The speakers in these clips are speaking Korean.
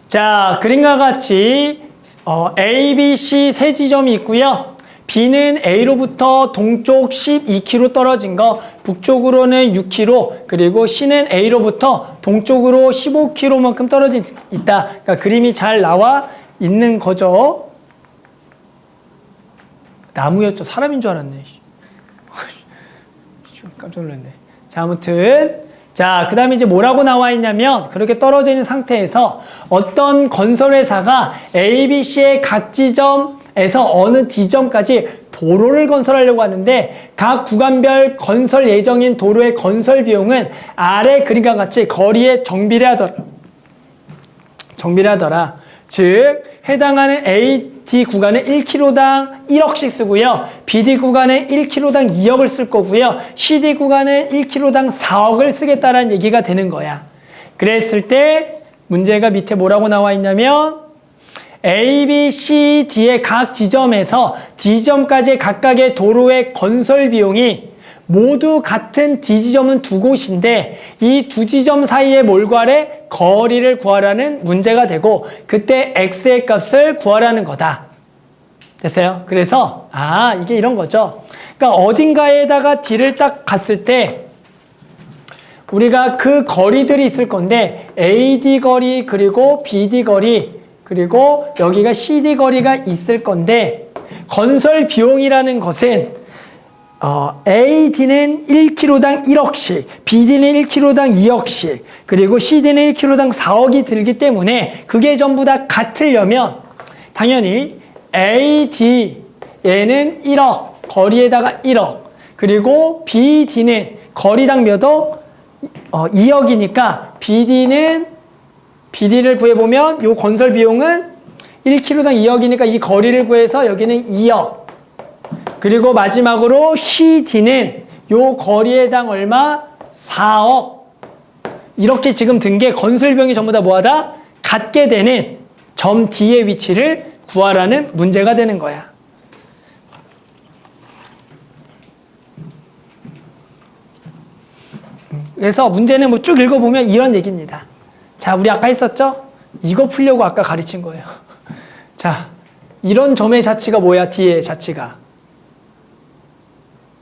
자, 그림과 같이 A, B, C 세 지점이 있고요. B는 A로부터 동쪽 12km 떨어진 거, 북쪽으로는 6km, 그리고 C는 A로부터 동쪽으로 15km만큼 떨어져 있다. 그러니까 그림이 잘 나와 있는 거죠. 나무였죠. 사람인 줄 알았네. 깜짝 놀랐네. 자, 아무튼 자, 그 다음에 이제 뭐라고 나와 있냐면 그렇게 떨어져 있는 상태에서 어떤 건설회사가 A, B, C의 각 지점에서 어느 D점까지 도로를 건설하려고 하는데 각 구간별 건설 예정인 도로의 건설 비용은 아래 그림과 같이 거리에 정비를 하더라. 즉 해당하는 AD 구간은 1km당 1억씩 쓰고요. BD 구간은 1km당 2억을 쓸 거고요. CD 구간은 1km당 4억을 쓰겠다라는 얘기가 되는 거야. 그랬을 때 문제가 밑에 뭐라고 나와 있냐면 A, B, C, D의 각 지점에서 D점까지 각각의 도로의 건설 비용이 모두 같은 D지점은 두 곳인데 이 두 지점 사이의 몰과의 거리를 구하라는 문제가 되고 그때 X의 값을 구하라는 거다. 됐어요? 그래서 이게 이런 거죠. 그러니까 어딘가에다가 D를 딱 갔을 때 우리가 그 거리들이 있을 건데 AD 거리 그리고 BD 거리 그리고 여기가 CD 거리가 있을 건데 건설 비용이라는 것은 AD는 1km당 1억씩, BD는 1km당 2억씩, 그리고 CD는 1km당 4억이 들기 때문에 그게 전부 다 같으려면 당연히 AD 얘는 1억, 거리에다가 1억, 그리고 BD는 거리당 몇 억? 2억이니까 BD를 구해보면 요 건설 비용은 1km당 2억이니까 이 거리를 구해서 여기는 2억. 그리고 마지막으로 CD는 요 거리에당 얼마? 4억. 이렇게 지금 든 게 건설 비용이 전부 다 뭐하다? 같게 되는 점 D의 위치를 구하라는 문제가 되는 거야. 그래서 문제는 뭐 쭉 읽어보면 이런 얘기입니다. 자, 우리 아까 했었죠? 이거 풀려고 아까 가르친 거예요. 자, 이런 점의 자치가 뭐야? D의 자치가.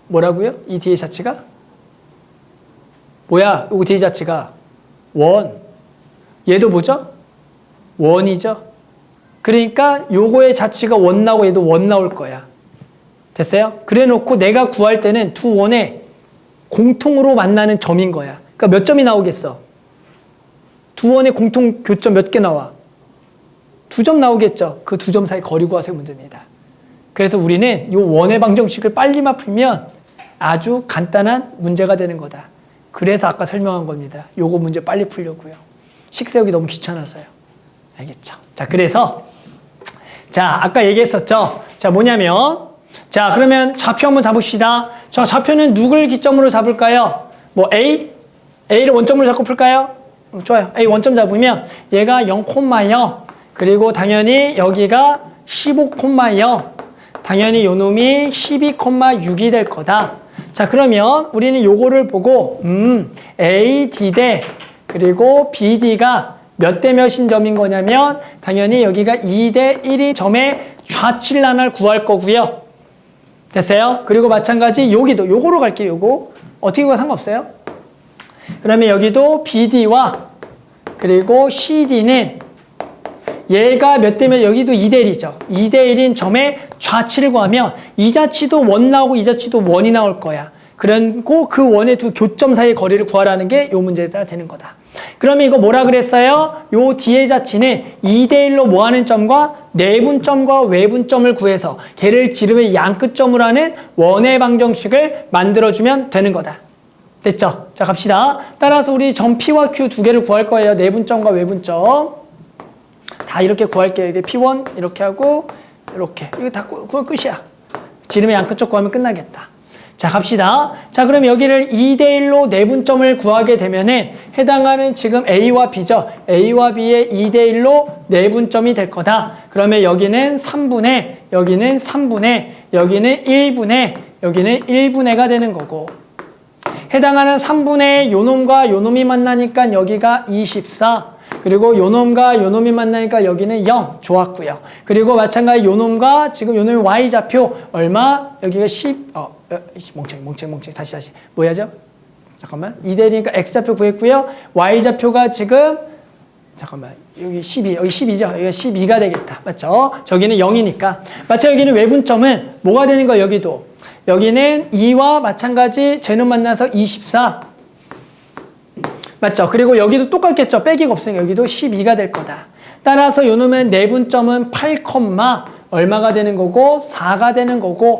뭐라고요? 이 D의 자치가? 뭐야? 이 D의 자치가 원. 얘도 뭐죠? 원이죠? 그러니까 요거의 자치가 원 나오고 얘도 원 나올 거야. 됐어요? 그래 놓고 내가 구할 때는 두 원의 공통으로 만나는 점인 거야. 그러니까 몇 점이 나오겠어? 두 원의 공통 교점 몇 개 나와? 2점 나오겠죠? 그 2점 사이 거리 구하세요 문제입니다. 그래서 우리는 이 원의 방정식을 빨리만 풀면 아주 간단한 문제가 되는 거다. 그래서 아까 설명한 겁니다. 요거 문제 빨리 풀려고요. 식 세우기 너무 귀찮아서요. 알겠죠? 자, 그래서 자, 아까 얘기했었죠? 자, 뭐냐면 자, 그러면 좌표 한번 잡읍시다. 저 좌표는 누굴 기점으로 잡을까요? 뭐 A? A를 원점으로 잡고 풀까요? 좋아요. A 원점 잡으면 얘가 0,0 그리고 당연히 여기가 15,0 당연히 요 놈이 12,6이 될 거다. 자, 그러면 우리는 요거를 보고 A, D 대 그리고 BD가 몇 대 몇인 점인 거냐면 당연히 여기가 2 대 1이 점의 좌칠란을 구할 거고요. 됐어요? 그리고 마찬가지 여기도 요거로 갈게요. 요거 어떻게 구가 상관없어요. 그러면 여기도 BD와 그리고 CD는 얘가 몇 대면 여기도 2대 1이죠. 2대 1인 점의 좌치를 구하면 이 자치도 원 나오고 이 자치도 원이 나올 거야. 그리고 그 원의 두 교점 사이의 거리를 구하라는 게 요 문제에 따라 되는 거다. 그러면 이거 뭐라 그랬어요? 요 뒤의 자치는 2대 1로 뭐하는 점과 내분점과 외분점을 구해서 걔를 지름의 양끝점으로 하는 원의 방정식을 만들어주면 되는 거다. 됐죠? 자, 갑시다. 따라서 우리 점 P와 Q 두 개를 구할 거예요. 내분점과 외분점. 다 이렇게 구할게요. 이게 P1 이렇게 하고 이렇게. 이거 다 구할 끝이야. 지름의 양끝점 구하면 끝나겠다. 자, 갑시다. 자, 그럼 여기를 2대 1로 내분점을 구하게 되면은 해당하는 지금 A와 B죠. A와 B의 2대 1로 내분점이 될 거다. 그러면 여기는 3분의, 여기는 3분의, 여기는 1분의, 여기는 1분의가 되는 거고. 해당하는 3분의 요놈과 요놈이 만나니까 여기가 24. 그리고 요 놈과 요 놈이 만나니까 여기는 0. 좋았고요. 그리고 마찬가지 요 놈과 지금 요 놈의 y좌표 얼마? 여기가 10. 멍청. 다시. 뭐 해야죠? 잠깐만. 2대니까 x좌표 구했고요. y좌표가 지금 잠깐만. 여기 12. 여기 12죠? 여기가 12가 되겠다. 맞죠? 저기는 0이니까. 마찬가지 여기는 외분점은 뭐가 되는 거야? 여기도. 여기는 2와 마찬가지 쟤는 만나서 24. 맞죠? 그리고 여기도 똑같겠죠? 빼기가 없으니까 여기도 12가 될 거다. 따라서 요 놈의 내분점은 8, 얼마가 되는 거고 4가 되는 거고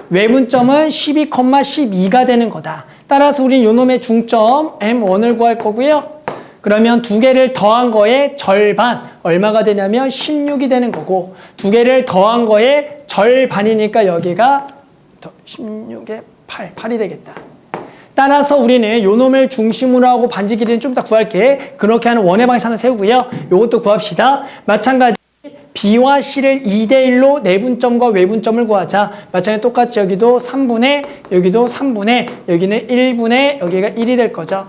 외분점은 12, 12가 되는 거다. 따라서 우린 요 놈의 중점 M1을 구할 거고요. 그러면 두 개를 더한 거의 절반 얼마가 되냐면 16이 되는 거고 두 개를 더한 거의 절반이니까 여기가 16에 8이 되겠다. 따라서 우리는 요 놈을 중심으로 하고 반지 길이는 좀 이따 구할게. 그렇게 하는 원의 방식을 세우고요. 요것도 구합시다. 마찬가지 B와 C를 2대1로 내분점과 외분점을 구하자. 마찬가지 똑같이 여기도 3분의, 여기도 3분의, 여기는 1분의, 여기가 1이 될 거죠.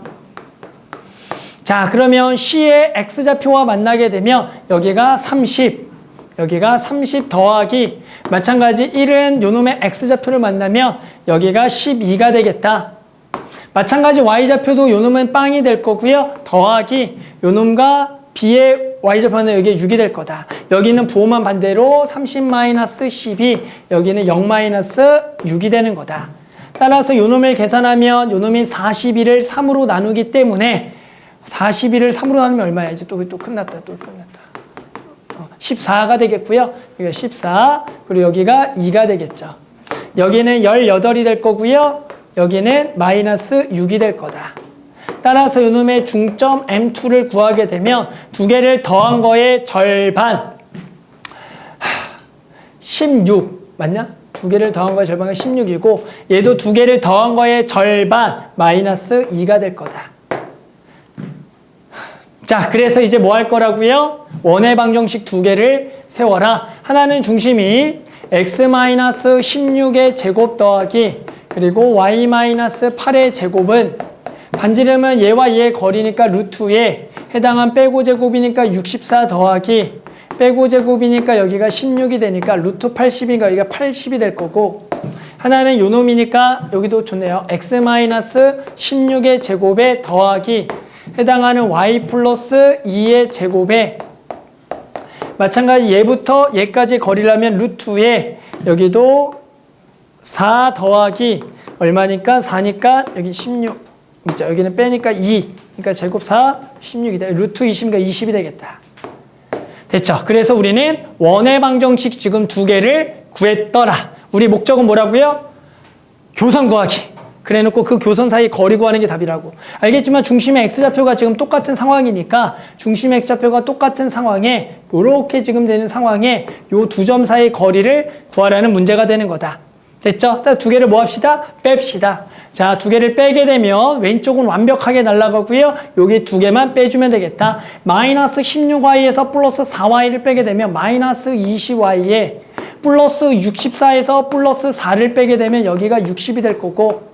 자, 그러면 C의 X좌표와 만나게 되면 여기가 30, 여기가 30 더하기 마찬가지 1은 요 놈의 X좌표를 만나면 여기가 12가 되겠다. 마찬가지 Y좌표도 요 놈은 빵이 될 거고요. 더하기 요 놈과 B의 Y좌표는 여기에 6이 될 거다. 여기는 부호만 반대로 30-12, 여기는 0-6이 되는 거다. 따라서 요 놈을 계산하면 요 놈이 41을 3으로 나누기 때문에 41을 3으로 나누면 얼마야? 이제 또 끝났다. 14가 되겠고요. 여기가 14, 그리고 여기가 2가 되겠죠. 여기는 18이 될 거고요. 여기는 -6이 될 거다. 따라서 요놈의 중점 M2를 구하게 되면 두 개를 더한 거의 절반 16 맞냐? 두 개를 더한 거의 절반이 16이고 얘도 두 개를 더한 거의 절반 -2가 될 거다. 자, 그래서 이제 뭐 할 거라고요? 원의 방정식 두 개를 세워라. 하나는 중심이 x-16의 제곱 더하기 그리고 y-8의 제곱은 반지름은 얘와 얘의 거리니까 루트에 해당한 빼고 제곱이니까 64 더하기 빼고 제곱이니까 여기가 16이 되니까 루트 80이니까 여기가 80이 될 거고 하나는 요 놈이니까 여기도 좋네요. x-16의 제곱에 더하기 해당하는 y 플러스 2의 제곱에 마찬가지 얘부터 얘까지 거리라면 루트에 여기도 4 더하기 얼마니까 4니까 여기 16 있죠. 여기는 빼니까 2 그러니까 제곱 4 16이 돼. 루트 20이니까 20이 되겠다. 됐죠. 그래서 우리는 원의 방정식 지금 두 개를 구했더라. 우리 목적은 뭐라고요? 교선 구하기. 그래놓고 그 교선 사이 거리 구하는 게 답이라고. 알겠지만 중심의 X좌표가 지금 똑같은 상황이니까 중심의 X좌표가 똑같은 상황에 이렇게 지금 되는 상황에 요 두 점 사이 거리를 구하라는 문제가 되는 거다. 됐죠? 두 개를 뭐 합시다? 뺍시다. 자, 두 개를 빼게 되면 왼쪽은 완벽하게 날아가고요. 여기 두 개만 빼주면 되겠다. 마이너스 16y에서 플러스 4y를 빼게 되면 마이너스 20y에 플러스 64에서 플러스 4를 빼게 되면 여기가 60이 될 거고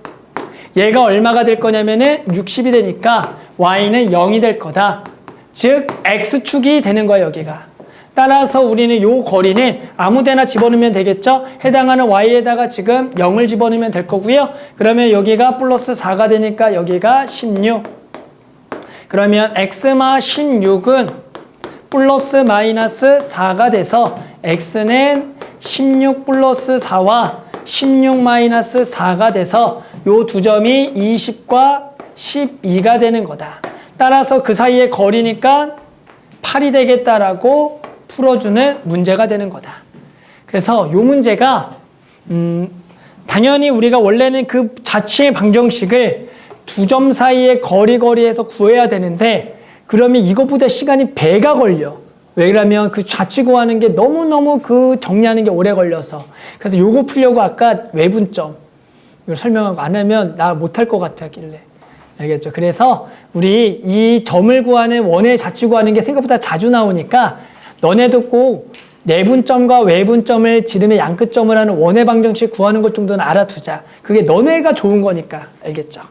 얘가 얼마가 될 거냐면은 60이 되니까 y는 0이 될 거다. 즉 x축이 되는 거야 여기가. 따라서 우리는 요 거리는 아무데나 집어넣으면 되겠죠. 해당하는 y에다가 지금 0을 집어넣으면 될 거고요. 그러면 여기가 플러스 4가 되니까 여기가 16. 그러면 x-16은 플러스 마이너스 4가 돼서 x는 16 플러스 4와 16 마이너스 4가 돼서 요 두 점이 20과 12가 되는 거다. 따라서 그 사이의 거리니까 8이 되겠다라고 풀어주는 문제가 되는 거다. 그래서 요 문제가 당연히 우리가 원래는 그 자체의 방정식을 두 점 사이의 거리에서 구해야 되는데 그러면 이것보다 시간이 배가 걸려. 왜냐면 그 좌치 구하는 게 너무너무 그 정리하는 게 오래 걸려서. 그래서 요거 풀려고 아까 외분점 이걸 설명하고 안 하면 나 못할 것 같았길래. 알겠죠? 그래서 우리 이 점을 구하는 원의 좌치 구하는 게 생각보다 자주 나오니까 너네도 꼭 내분점과 외분점을 지름의 양끝점을 하는 원의 방정식 구하는 것 정도는 알아두자. 그게 너네가 좋은 거니까. 알겠죠?